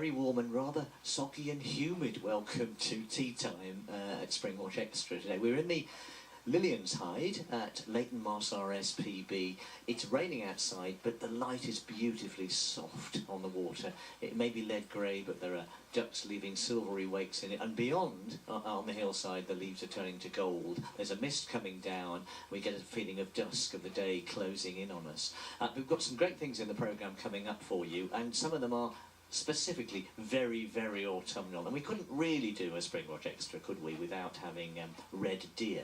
very warm and rather soggy and humid welcome to tea time at Springwatch Extra today. We're in the Lillian's Hyde at Leighton Moss RSPB. It's raining outside, but the light is beautifully soft on the water. It may be lead grey, but there are ducks leaving silvery wakes in it. And beyond, on the hillside, the leaves are turning to gold. There's a mist coming down. We get a feeling of dusk of the day closing in on us. We've got some great things in the programme coming up for you, and some of them are specifically very, very autumnal. And we couldn't really do a Springwatch Extra, could we, without having Red Deer.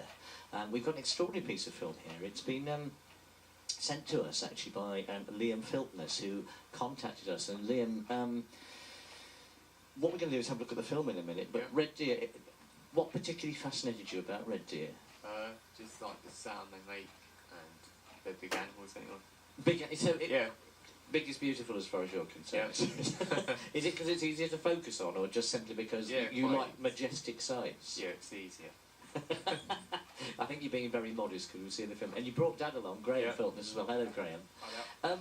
We've got an extraordinary piece of film here. It's been sent to us, actually, by Liam Filtness, who contacted us. And Liam, what we're going to do is have a look at the film in a minute, but yeah. Red Deer, what particularly fascinated you about Red Deer? Just like the sound they make and the big animals going on. Yeah. Big is beautiful as far as you're concerned. Yeah. Is it because it's easier to focus on, or just simply because you like majestic sights? Yeah, it's easier. I think you're being very modest because we've seen the film. And you brought Dad along, Graham Filtness as well. Hello, Graham. Oh, yeah.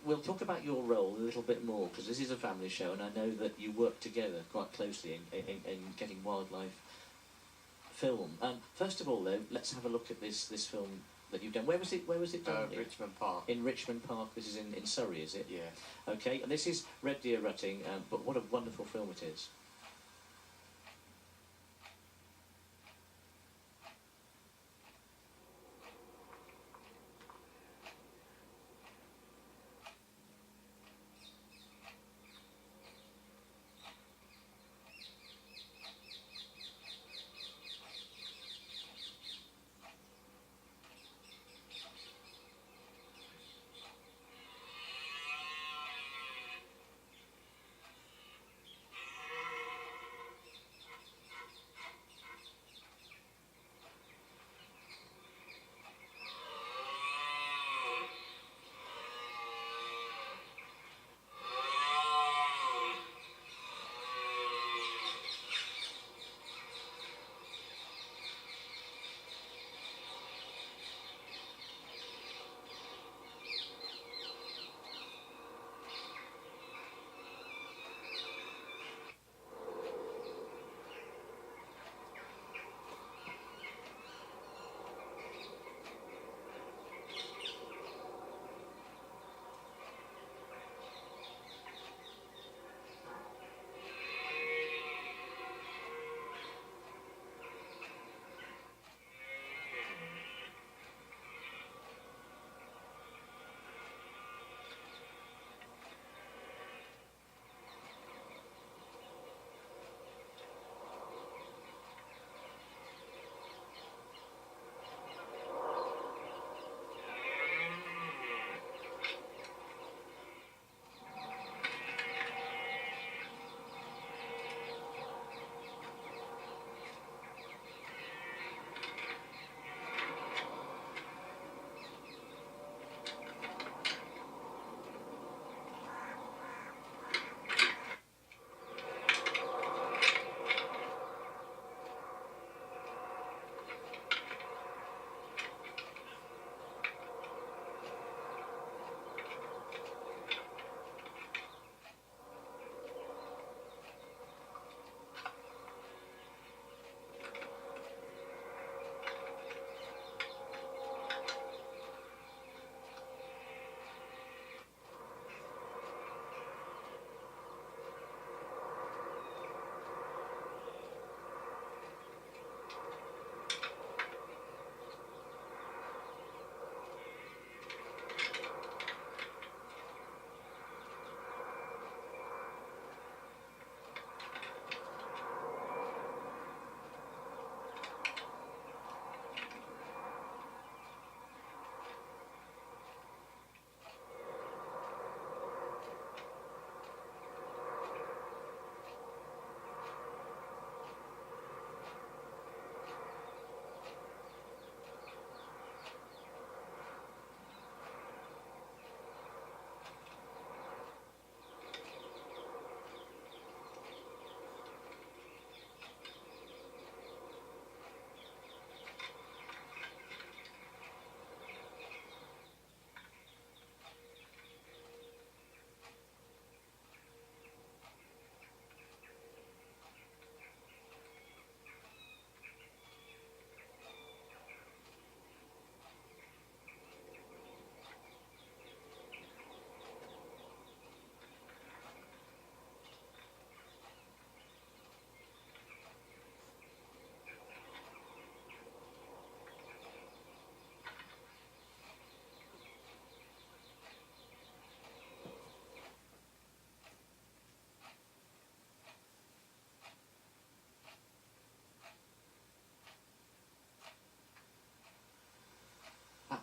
We'll talk about your role a little bit more, because this is a family show, and I know that you work together quite closely in getting wildlife film. First of all, though, let's have a look at this film that you've done. Where was it done? Richmond Park. In Richmond Park. This is in Surrey, is it? Yeah. Okay, and this is Red Deer Rutting, but what a wonderful film it is.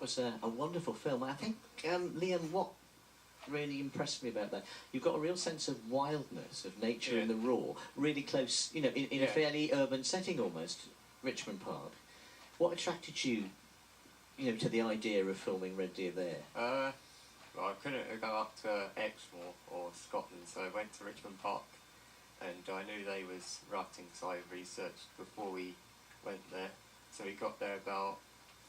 was a wonderful film. I think, Liam, what really impressed me about that, you've got a real sense of wildness, of nature in the raw, really close, you know, in a fairly urban setting almost, Richmond Park. What attracted you, you know, to the idea of filming Red Deer there? Well, I couldn't go up to Exmoor or Scotland, so I went to Richmond Park, and I knew they was rutting, so I researched before we went there. So we got there about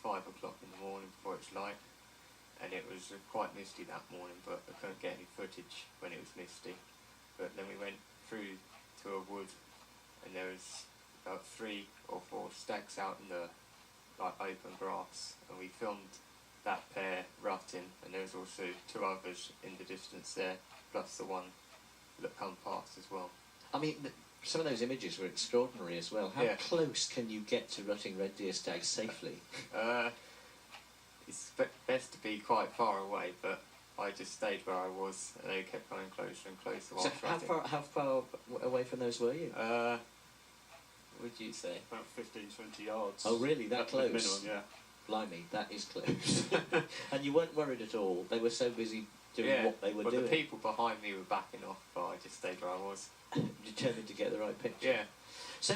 5 o'clock in the morning before it's light, and it was quite misty that morning, but I couldn't get any footage when it was misty. But then we went through to a wood, and there was about 3 or 4 stags out in the open grass, and we filmed that pair rutting, and there was also 2 others in the distance there, plus the one that come past as well. I mean, some of those images were extraordinary as well. How close can you get to rutting red deer stags safely? It's best to be quite far away, but I just stayed where I was, and they kept going closer and closer. So how far away from those were you? Would you say? About 15, 20 yards. Oh really, that close? Minimum, yeah. Blimey, that is close. And you weren't worried at all? They were so busy doing what they were doing? The people behind me were backing off, but I just stayed where I was. Determined to get the right picture? Yeah. So,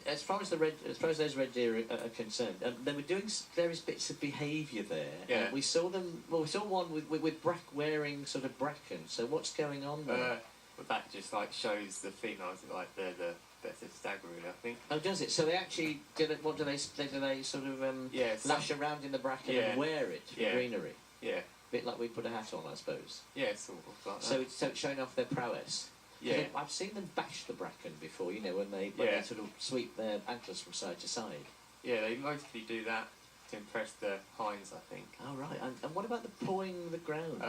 as far as those red deer are concerned, they were doing various bits of behaviour there. Yeah. We saw them. Well, we saw one with wearing sort of bracken. So what's going on there? Well, that just shows the females they're the better stag really, I think. Oh, does it? So they actually what do they sort of lash around in the bracken and wear it for greenery? Yeah. A bit like we put a hat on, I suppose. Yeah, sort of like that. So it's showing off their prowess. Yeah. I've seen them bash the bracken before, you know, when they sort of sweep their antlers from side to side. Yeah, they mostly do that to impress the hinds, I think. Oh, right. And what about the pawing the ground?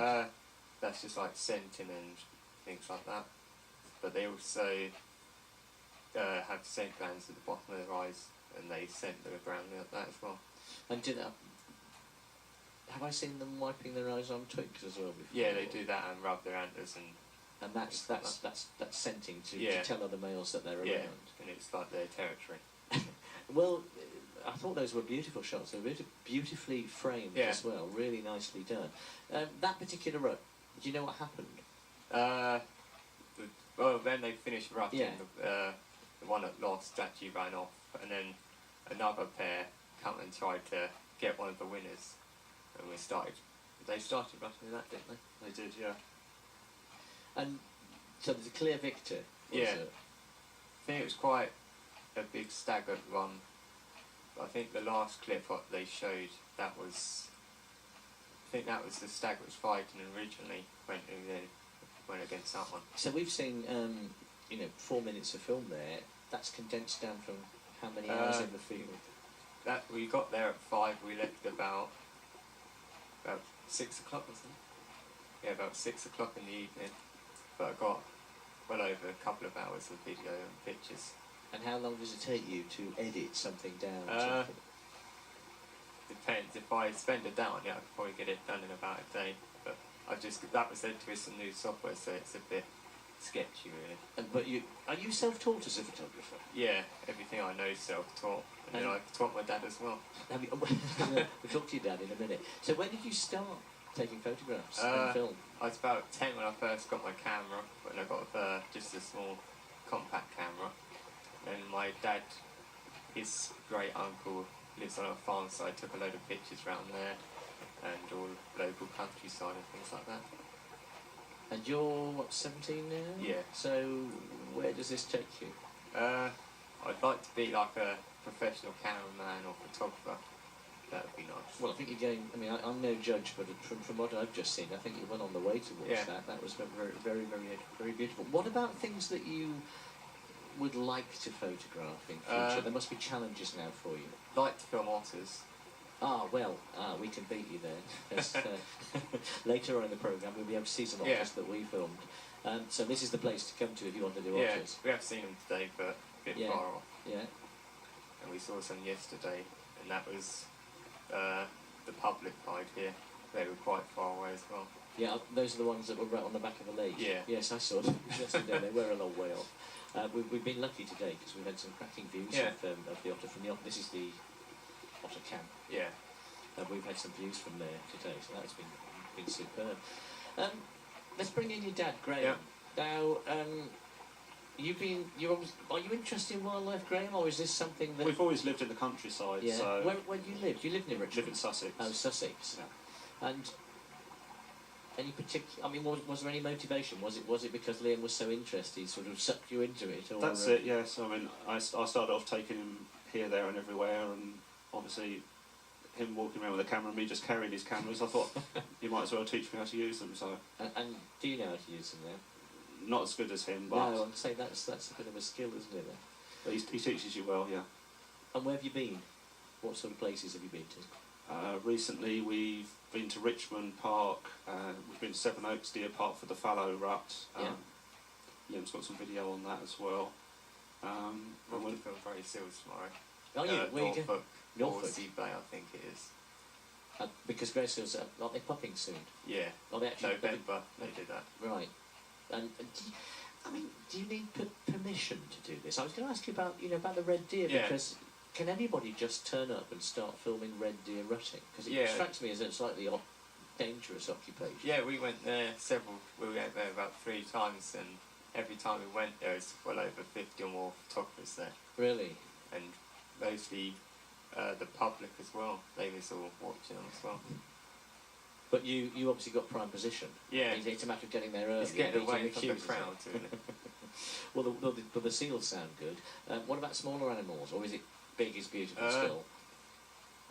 That's just scenting and things like that. But they also have scent glands at the bottom of their eyes, and they scent the ground like that as well. And have I seen them wiping their eyes on twigs as well before? Yeah, they do that and rub their antlers and that's scenting to tell other males that they're around. And it's like their territory. Well, I thought those were beautiful shots. They were beautifully framed as well. Really nicely done. That particular rut, do you know what happened? Well, then they finished rutting. The one that lost actually ran off, and then another pair come and tried to get one of the winners, and they started rutting that, didn't they? They did, yeah. And so there's a clear victor, was it? I think it was quite a big staggered run. But I think the last clip they showed, I think that was the stag that was fighting originally, went against that one. So we've seen, 4 minutes of film there. That's condensed down from how many hours in the field? That we got there at 5. We left about 6 o'clock, wasn't it? Yeah, about 6 o'clock in the evening. But I got well over a couple of hours of video and pictures. And how long does it take you to edit something down? Depends. If I spend a day on it, I could probably get it done in about a day. But that was into some new software, so it's a bit sketchy, really. But are you self-taught as a photographer? Yeah, everything I know is self-taught, and then I taught my dad as well. We'll talk to your dad in a minute. So when did you start taking photographs and film? I was about 10 when I first got my camera, when I got just a small compact camera. And my dad, his great uncle, lives on a farm, so I took a load of pictures around there and all local countryside and things like that. And you're, 17 now? Yeah. So where does this take you? I'd like to be like a professional cameraman or photographer. That would be nice. Well, I think you're going, I'm no judge, but from what I've just seen, I think you went on the way towards that. That was very, very, very, very beautiful. What about things that you would like to photograph in future? There must be challenges now for you. Like to film otters. We can beat you then. Later on in the programme we'll be able to see some otters that we filmed. So this is the place to come to if you want to do otters. We have seen them today, but a bit far off. Yeah. And we saw some yesterday, and that was the public hide here. They were quite far away as well. Yeah, those are the ones that were right on the back of the lake. Yeah. Yes, I saw them yesterday. They were a long way off. We've been lucky today because we've had some cracking views of the otter from the otter. This is the otter camp. Yeah. We've had some views from there today, so that's been superb. Let's bring in your dad, Graham. Yeah. Now, are you interested in wildlife, Graham, or is this something that... We've always lived in the countryside, Yeah. so... Where do you live? Do you live near Richmond? Live in Sussex. Oh, Sussex. Yeah. And any particular... I mean, was there any motivation? Was it because Liam was so interested, he sort of sucked you into it? Or, That's it, yes. I mean, I started off taking him here, there and everywhere, and obviously him walking around with a camera and me just carrying his cameras, I thought, you might as well teach me how to use them, so... And do you know how to use them now? Not as good as him, but... No, I'd say that's a bit of a skill, isn't it? But he teaches you well, yeah. And where have you been? What sort of places have you been to? Recently we've been to Richmond Park, we've been to Sevenoaks Deer Park for the fallow rut. Liam's got some video on that as well. We're going to film very seals tomorrow. Oh yeah, where you go? Norfolk Sea Bay, I think it is. Because grey seals aren't they popping soon? Yeah. Are they actually November they did that. Right. And do you need permission to do this? I was going to ask you about about the red deer, because can anybody just turn up and start filming red deer rutting? Because it strikes me as a slightly dangerous occupation. Yeah, we went there we went there about 3 times, and every time we went there was well over 50 or more photographers there. Really? And mostly the public as well. They was all watching them as well. But you obviously got prime position. Yeah. It's a matter of getting there early. It's getting away from the queues, crowd, isn't it? Well, the seals sound good. What about smaller animals, or is it big is beautiful still?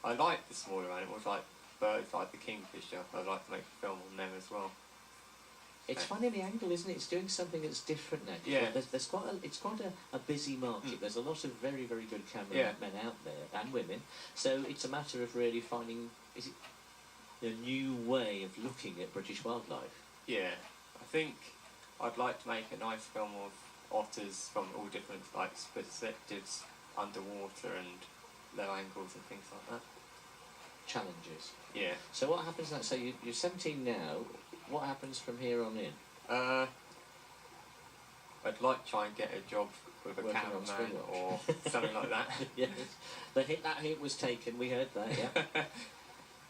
I like the smaller animals, like birds, like the kingfisher. I'd like to make a film on them as well. It's funny the angle, isn't it? It's doing something that's different now. Yeah. It's quite a busy market. There's a lot of very, very good cameramen out there, and women. So it's a matter of really finding a new way of looking at British wildlife. Yeah. I think I'd like to make a nice film of otters from all different perspectives, underwater and low angles and things like that. Challenges. Yeah. So what happens now? So you're 17 now. What happens from here on in? I'd like to try and get a job with a Working cameraman or something like that. Yes. That hit was taken. We heard that.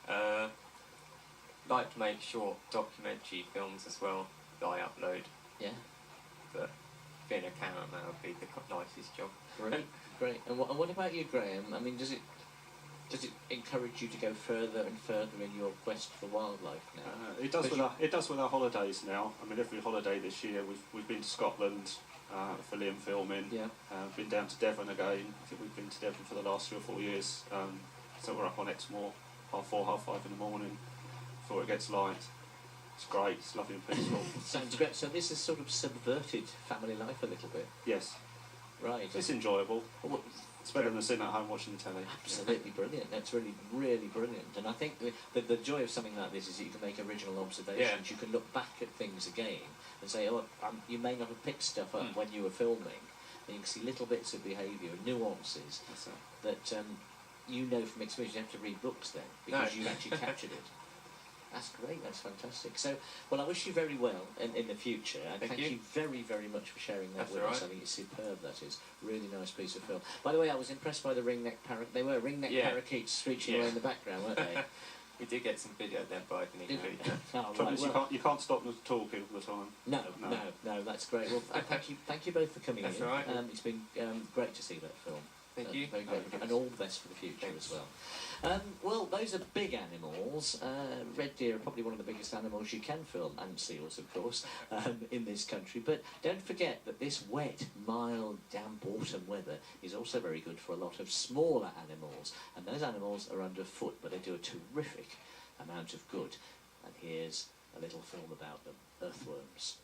Yeah. Like to make short documentary films as well that I upload. Yeah. But being a cameraman would be the nicest job. Great. And what about you, Graham? I mean, does it encourage you to go further and further in your quest for wildlife now? It does with our holidays now. I mean, every holiday this year we've been to Scotland for Liam filming. Yeah. Been down to Devon again. I think we've been to Devon for the last 3 or 4 years. So we're up on Exmoor 4:30, 5:30 in the morning before it gets light. It's great. It's lovely and peaceful. Sounds great. So this has sort of subverted family life a little bit. Yes. Right. It's enjoyable. It's better than sitting at home watching the telly. Absolutely brilliant. That's really, really brilliant. And I think the joy of something like this is that you can make original observations. Yeah. You can look back at things again and say, you may not have picked stuff up when you were filming, and you can see little bits of behaviour, nuances that you know from experience. You have to read books then because you actually captured it. That's great, that's fantastic. So, well, I wish you very well in the future, and thank you very, very much for sharing that with us. I think it's superb, that is. Really nice piece of film. By the way, I was impressed by the ring-neck parakeet. They were ring-neck parakeets screeching away in the background, weren't they? We did get some video of them, but I didn't include that. Trouble is you can't stop them talking all the time. No, that's great. Well, thank you both for coming in. That's all right. It's been great to see that film. Thank you. Very great. And all the best for the future as well. Well, those are big animals. Red deer are probably one of the biggest animals you can film, and seals, of course, in this country. But don't forget that this wet, mild, damp autumn weather is also very good for a lot of smaller animals. And those animals are underfoot, but they do a terrific amount of good. And here's a little film about them, earthworms.